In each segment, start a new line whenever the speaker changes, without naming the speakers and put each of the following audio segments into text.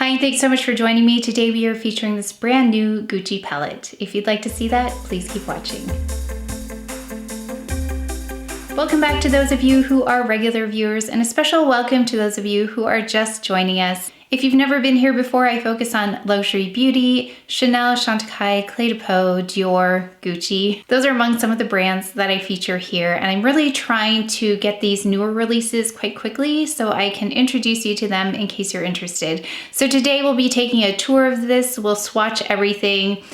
Hi, and thanks so much for joining me. Today we are featuring this brand new Gucci palette. If you'd like to see that, please keep watching. Welcome back to those of you who are regular viewers, and a special welcome to those of you who are just joining us. If you've never been here before, I focus on luxury beauty, Chanel, Chantecaille, Clé de Peau, Dior, Gucci. Those are among some of the brands that I feature here, and I'm really trying to get these newer releases quite quickly so I can introduce you to them in case you're interested. So today we'll be taking a tour of this, we'll swatch everything,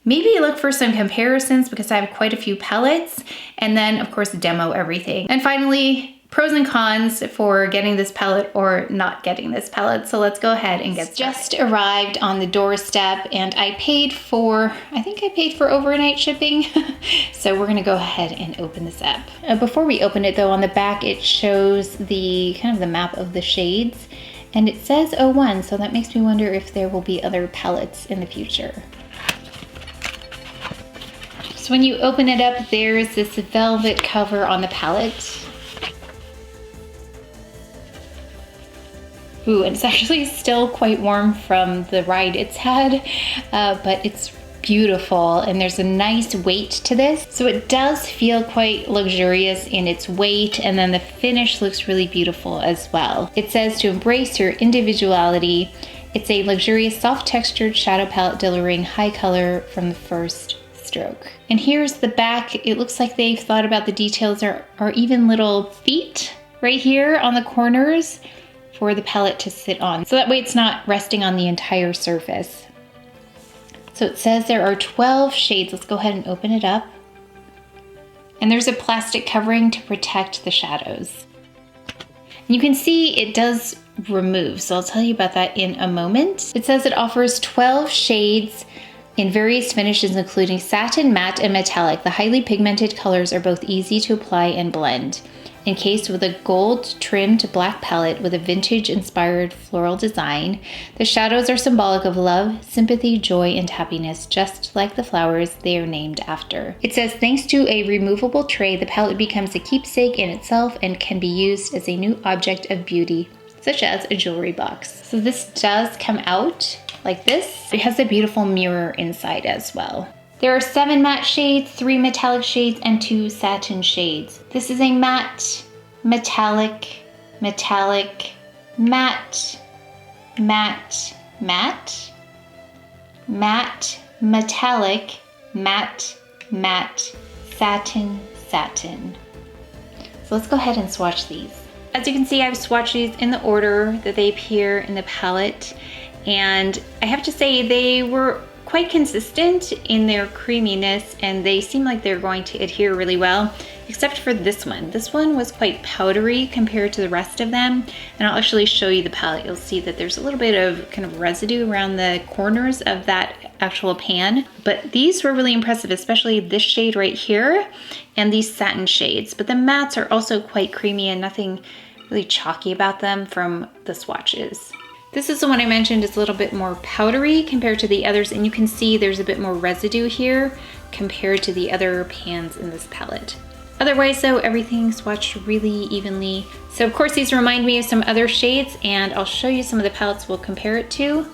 maybe look for some comparisons because I have quite a few palettes, and then of course demo everything. And finally, pros and cons for getting this palette or not getting this palette. So let's go ahead and get started. Just arrived on the doorstep and I paid for, I think I paid for overnight shipping. So we're gonna go ahead and open this up. Before we open it though, on the back it shows the kind of the map of the shades, and it says 01, so that makes me wonder if there will be other palettes in the future. So when you open it up, there's this velvet cover on the palette. Ooh, and it's actually still quite warm from the ride it's had, but it's beautiful and there's a nice weight to this. So it does feel quite luxurious in its weight, and then the finish looks really beautiful as well. It says to embrace your individuality. It's a luxurious, soft textured shadow palette delivering high color from the first stroke. And here's the back. It looks like they've thought about the details. There are even little feet right here on the corners for the palette to sit on. So that way it's not resting on the entire surface. So it says there are 12 shades. Let's go ahead and open it up. And there's a plastic covering to protect the shadows. And you can see it does remove, so I'll tell you about that in a moment. It says it offers 12 shades in various finishes including satin, matte, and metallic. The highly pigmented colors are both easy to apply and blend. Encased with a gold-trimmed black palette with a vintage-inspired floral design, the shadows are symbolic of love, sympathy, joy, and happiness, just like the flowers they are named after. It says, thanks to a removable tray, the palette becomes a keepsake in itself and can be used as a new object of beauty, such as a jewelry box. So this does come out like this. It has a beautiful mirror inside as well. There are 7 matte shades, 3 metallic shades, and 2 satin shades. This is a matte, metallic, metallic, matte, matte, matte, matte, metallic, matte, matte, satin, satin. So let's go ahead and swatch these. As you can see, I've swatched these in the order that they appear in the palette, and I have to say they were quite consistent in their creaminess, and they seem like they're going to adhere really well, except for this one. This one was quite powdery compared to the rest of them, and I'll actually show you the palette. You'll see that there's a little bit of kind of residue around the corners of that actual pan, but these were really impressive, especially this shade right here and these satin shades. But the mattes are also quite creamy and nothing really chalky about them from the swatches. This is the one I mentioned is a little bit more powdery compared to the others, and you can see there's a bit more residue here compared to the other pans in this palette. Otherwise though, everything swatched really evenly. So of course these remind me of some other shades, and I'll show you some of the palettes we'll compare it to.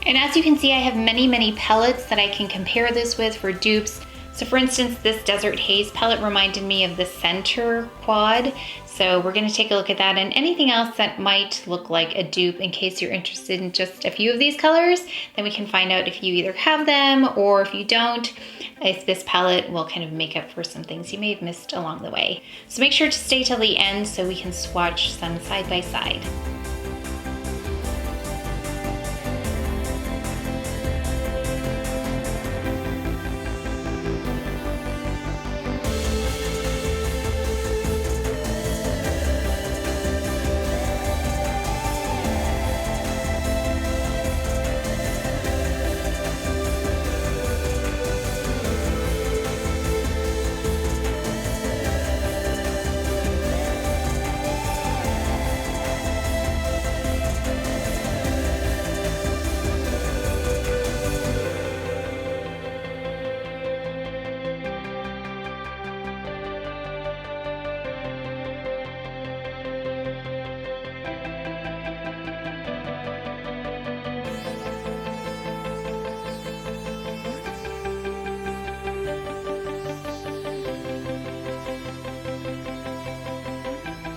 And as you can see, I have many palettes that I can compare this with for dupes. So for instance, this Desert Haze palette reminded me of the Center Quad. So we're gonna take a look at that, and anything else that might look like a dupe in case you're interested in just a few of these colors, then we can find out if you either have them or if you don't, if this palette will kind of make up for some things you may have missed along the way. So make sure to stay till the end so we can swatch some side by side.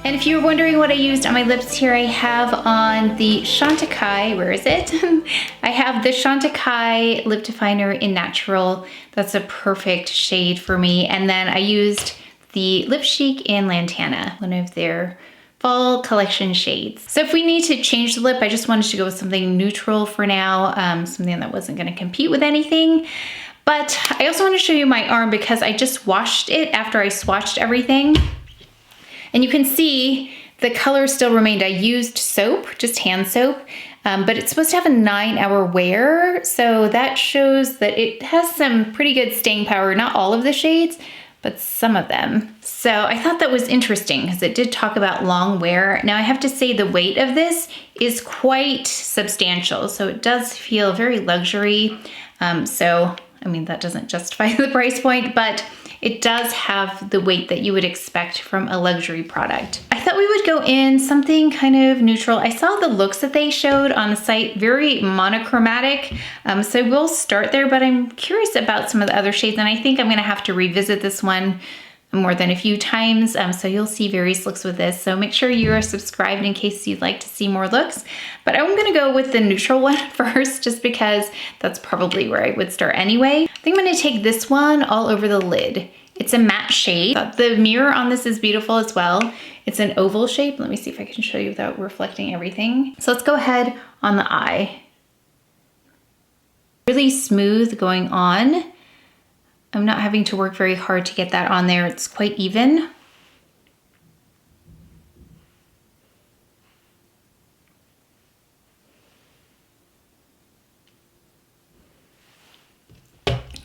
And if you're wondering what I used on my lips here, I have on the Chantecaille, where is it? I have the Chantecaille lip definer in Natural. That's a perfect shade for me. And then I used the Lip Chic in Lantana, one of their fall collection shades. So if we need to change the lip, I just wanted to go with something neutral for now, something that wasn't gonna compete with anything. But I also want to show you my arm because I just washed it after I swatched everything. And you can see the color still remained. I used soap, just hand soap, but it's supposed to have a 9-hour wear. So that shows that it has some pretty good staying power, not all of the shades, but some of them. So I thought that was interesting because it did talk about long wear. Now I have to say the weight of this is quite substantial. So it does feel very luxury. I mean, that doesn't justify the price point, but it does have the weight that you would expect from a luxury product. I thought we would go in something kind of neutral. I saw the looks that they showed on the site, very monochromatic. So we'll start there, but I'm curious about some of the other shades, and I think I'm gonna have to revisit this one more than a few times. So you'll see various looks with this. So make sure you are subscribed in case you'd like to see more looks. But I'm gonna go with the neutral one first, just because that's probably where I would start anyway. I think I'm gonna take this one all over the lid. It's a matte shade. The mirror on this is beautiful as well. It's an oval shape. Let me see if I can show you without reflecting everything. So let's go ahead on the eye. Really smooth going on. I'm not having to work very hard to get that on there. It's quite even.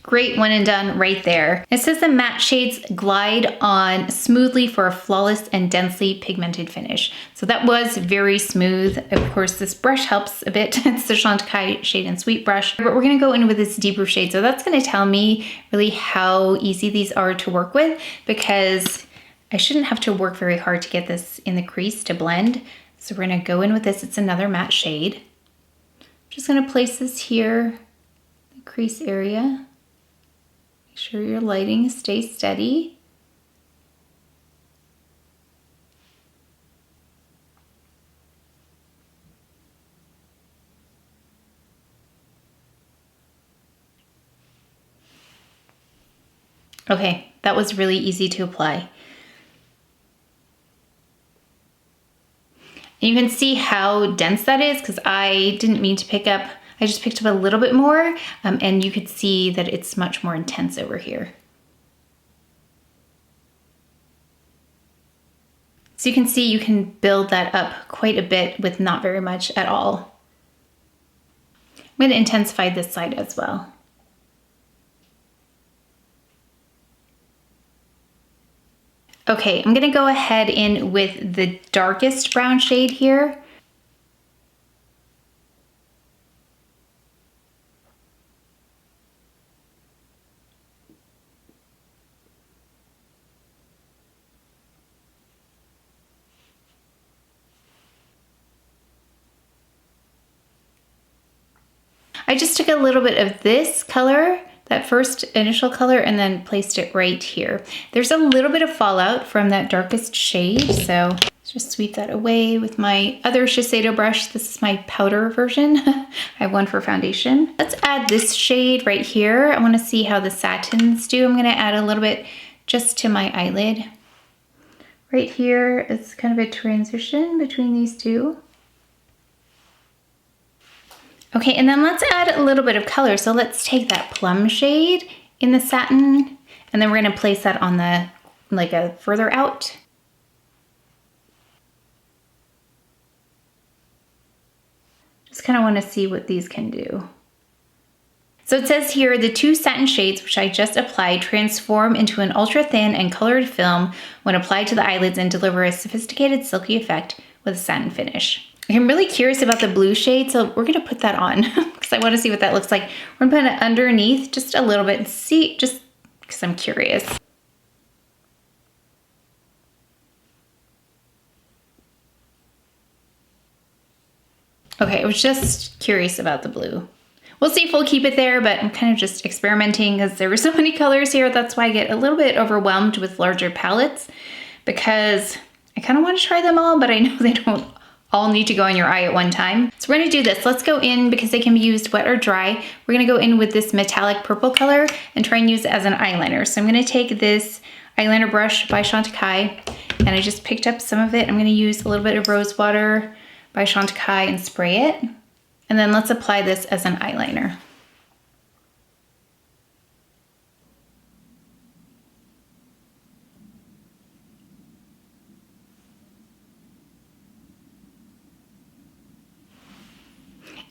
Great one and done right there. It says the matte shades glide on smoothly for a flawless and densely pigmented finish. So that was very smooth. Of course, this brush helps a bit. It's the Chantecaille Shade and Sweet brush, but we're gonna go in with this deeper shade. So that's gonna tell me really how easy these are to work with, because I shouldn't have to work very hard to get this in the crease to blend. So we're gonna go in with this. It's another matte shade. Just gonna place this here, the crease area. Make sure your lighting stays steady. Okay, that was really easy to apply. And you can see how dense that is, because I didn't mean to pick up, I just picked up a little bit more, and you could see that it's much more intense over here. So you can see you can build that up quite a bit with not very much at all. I'm going to intensify this side as well. Okay, I'm going to go ahead in with the darkest brown shade here. I just took a little bit of this color, that first initial color, and then placed it right here. There's a little bit of fallout from that darkest shade, so let's just sweep that away with my other Shiseido brush. This is my powder version. I have one for foundation. Let's add this shade right here. I want to see how the satins do. I'm going to add a little bit just to my eyelid. Right here is kind of a transition between these two. Okay, and then let's add a little bit of color. So let's take that plum shade in the satin, and then we're gonna place that on the, like a further out. Just kind of want to see what these can do. So it says here, the two satin shades, which I just applied, transform into an ultra thin and colored film when applied to the eyelids and deliver a sophisticated silky effect with a satin finish. I'm really curious about the blue shade, so we're gonna put that on because I wanna see what that looks like. We're gonna put it underneath just a little bit and see, just because I'm curious. Okay, I was just curious about the blue. We'll see if we'll keep it there, but I'm kind of just experimenting because there were so many colors here. That's why I get a little bit overwhelmed with larger palettes, because I kind of want to try them all, but I know they don't all need to go on your eye at one time. So we're gonna do this. Let's go in, because they can be used wet or dry. We're gonna go in with this metallic purple color and try and use it as an eyeliner. So I'm gonna take this eyeliner brush by Chantecaille, and I just picked up some of it. I'm gonna use a little bit of rose water by Chantecaille and spray it. And then let's apply this as an eyeliner.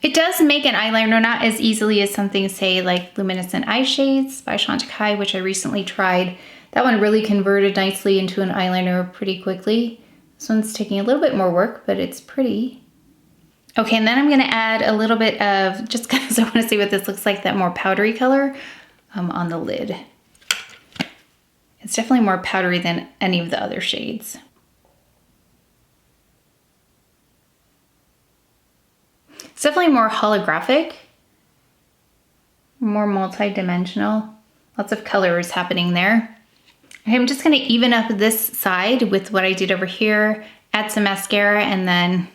It does make an eyeliner not as easily as something, say, like Luminescent Eye Shades by Chantecaille, which I recently tried. That one really converted nicely into an eyeliner pretty quickly. This one's taking a little bit more work, but it's pretty. Okay, and then I'm gonna add a little bit of, just because I wanna see what this looks like, that more powdery color on the lid. It's definitely more powdery than any of the other shades. It's definitely more holographic, more multi-dimensional. Lots of colors happening there. Okay, I'm just gonna even up this side with what I did over here, add some mascara, and then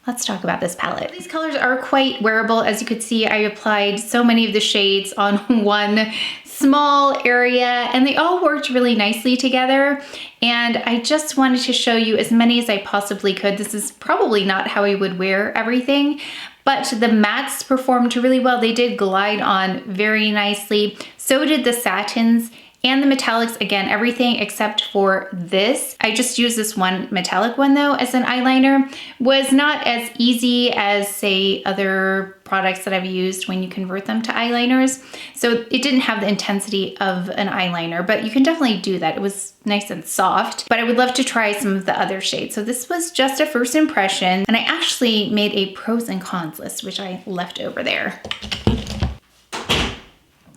let's talk about this palette. These colors are quite wearable. As you could see, I applied so many of the shades on one small area, and they all worked really nicely together. And I just wanted to show you as many as I possibly could. This is probably not how I would wear everything, but the mattes performed really well. They did glide on very nicely. So did the satins and the metallics. Again, everything except for this. I just used this one metallic one though as an eyeliner. Was not as easy as, say, other products that I've used when you convert them to eyeliners. So it didn't have the intensity of an eyeliner, but you can definitely do that. It was nice and soft, but I would love to try some of the other shades. So this was just a first impression, and I actually made a pros and cons list, which I left over there.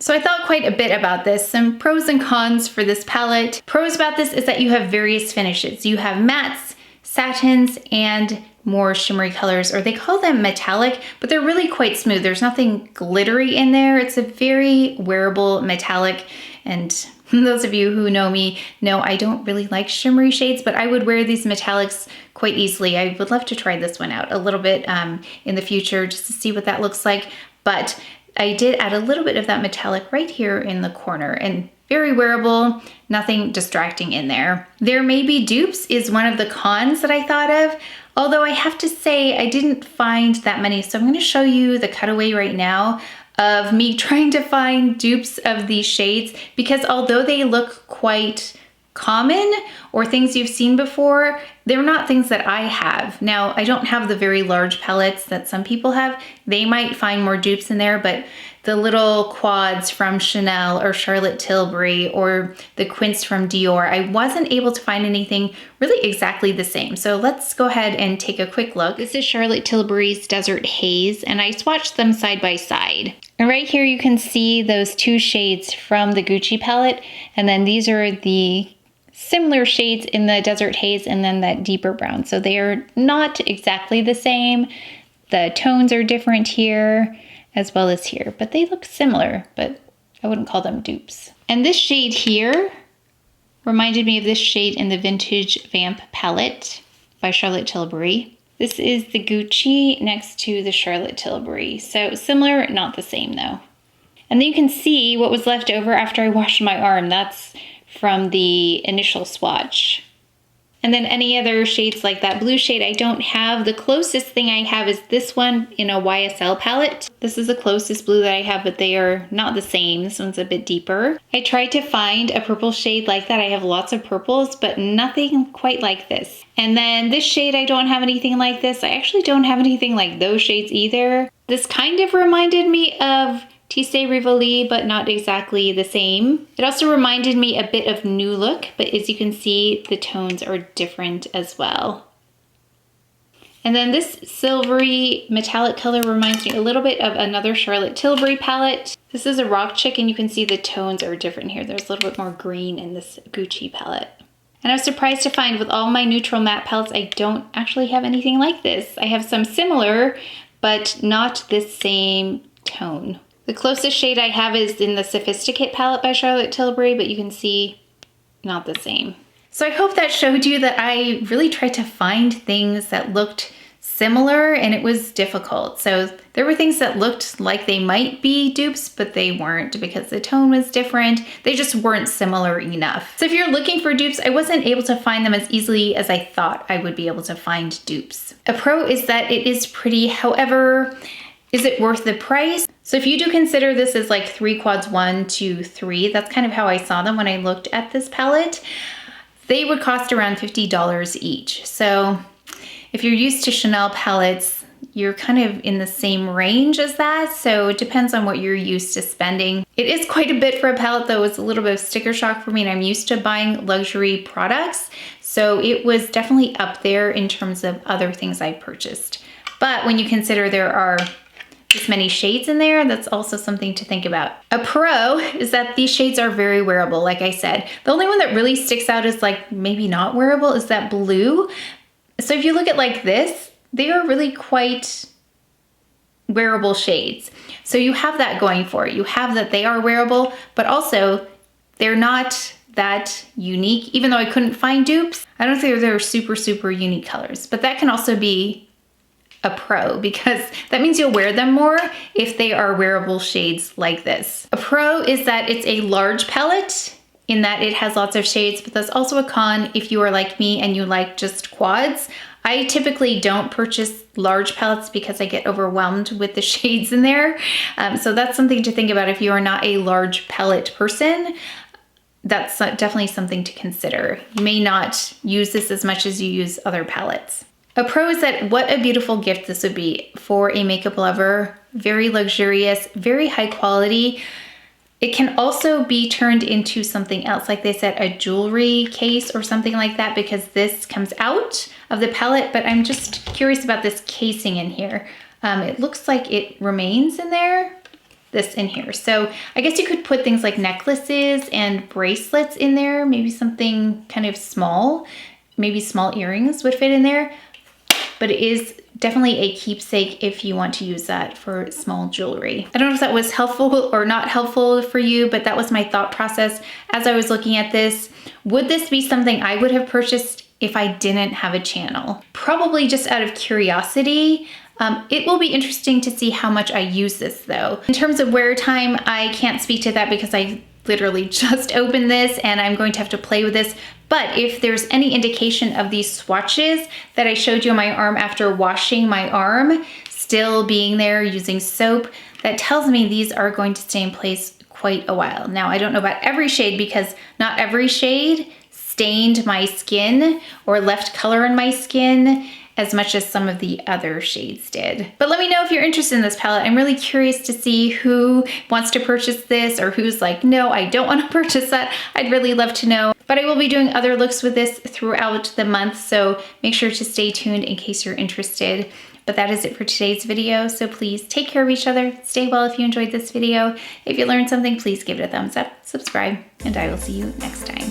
So I thought quite a bit about this, some pros and cons for this palette. Pros about this is that you have various finishes. You have mattes, satins, and more shimmery colors, or they call them metallic, but they're really quite smooth. There's nothing glittery in there. It's a very wearable metallic, and those of you who know me know I don't really like shimmery shades, but I would wear these metallics quite easily. I would love to try this one out a little bit in the future just to see what that looks like. But I did add a little bit of that metallic right here in the corner, and very wearable, nothing distracting in there. There May Be Dupes is one of the cons that I thought of, although I have to say I didn't find that many. So I'm gonna show you the cutaway right now of me trying to find dupes of these shades, because although they look quite common or things you've seen before, they're not things that I have. Now, I don't have the very large palettes that some people have. They might find more dupes in there, but the little quads from Chanel or Charlotte Tilbury or the quints from Dior, I wasn't able to find anything really exactly the same. So let's go ahead and take a quick look. This is Charlotte Tilbury's Desert Haze, and I swatched them side by side. And right here you can see those two shades from the Gucci palette, and then these are the similar shades in the Desert Haze and then that deeper brown. So they are not exactly the same. The tones are different here as well as here, but they look similar, but I wouldn't call them dupes. And this shade here reminded me of this shade in the Vintage Vamp palette by Charlotte Tilbury. This is the Gucci next to the Charlotte Tilbury. So similar, not the same though. And then you can see what was left over after I washed my arm. That's from the initial swatch. And then any other shades like that blue shade I don't have. The closest thing I have is this one in a YSL palette. This is the closest blue that I have, but they are not the same. This one's a bit deeper. I tried to find a purple shade like that. I have lots of purples, but nothing quite like this. And then this shade, I don't have anything like this. I actually don't have anything like those shades either. This kind of reminded me of Tissé Rivoli, but not exactly the same. It also reminded me a bit of New Look, but as you can see, the tones are different as well. And then this silvery metallic color reminds me a little bit of another Charlotte Tilbury palette. This is a Rock Chick, and you can see the tones are different here. There's a little bit more green in this Gucci palette. And I was surprised to find with all my neutral matte palettes, I don't actually have anything like this. I have some similar, but not this same tone. The closest shade I have is in the Sophisticate palette by Charlotte Tilbury, but you can see not the same. So I hope that showed you that I really tried to find things that looked similar, and it was difficult. So there were things that looked like they might be dupes, but they weren't because the tone was different. They just weren't similar enough. So if you're looking for dupes, I wasn't able to find them as easily as I thought I would be able to find dupes. A pro is that it is pretty. However, is it worth the price? So if you do consider this as like 3 quads, 1, 2, 3, that's kind of how I saw them when I looked at this palette. They would cost around $50 each. So if you're used to Chanel palettes, you're kind of in the same range as that. So it depends on what you're used to spending. It is quite a bit for a palette though. It's a little bit of sticker shock for me, and I'm used to buying luxury products. So it was definitely up there in terms of other things I purchased. But when you consider there are this many shades in there, that's also something to think about. A pro is that these shades are very wearable, like I said. The only one that really sticks out is like maybe not wearable is that blue. So if you look at like this, they are really quite wearable shades. So you have that going for it. You have that they are wearable, but also they're not that unique. Even though I couldn't find dupes, I don't think they're super, super unique colors, but that can also be a pro because that means you'll wear them more if they are wearable shades like this. A pro is that it's a large palette in that it has lots of shades, but that's also a con if you are like me and you like just quads. I typically don't purchase large palettes because I get overwhelmed with the shades in there. So that's something to think about if you are not a large palette person. That's definitely something to consider. You may not use this as much as you use other palettes. A pro is that what a beautiful gift this would be for a makeup lover. Very luxurious, very high quality. It can also be turned into something else, like they said, a jewelry case or something like that, because this comes out of the palette, but I'm just curious about this casing in here. It looks like it remains in there, this in here. So I guess you could put things like necklaces and bracelets in there, maybe something kind of small, maybe small earrings would fit in there, but it is definitely a keepsake if you want to use that for small jewelry. I don't know if that was helpful or not helpful for you, but that was my thought process as I was looking at this. Would this be something I would have purchased if I didn't have a channel? Probably just out of curiosity. It will be interesting to see how much I use this though. In terms of wear time, I can't speak to that because I literally just opened this and I'm going to have to play with this. But if there's any indication of these swatches that I showed you on my arm after washing my arm, still being there using soap, that tells me these are going to stay in place quite a while. Now, I don't know about every shade because not every shade stained my skin or left color in my skin as much as some of the other shades did. But let me know if you're interested in this palette. I'm really curious to see who wants to purchase this or who's like, no, I don't want to purchase that. I'd really love to know. But I will be doing other looks with this throughout the month, so make sure to stay tuned in case you're interested. But that is it for today's video, so please take care of each other. Stay well if you enjoyed this video. If you learned something, please give it a thumbs up, subscribe, and I will see you next time.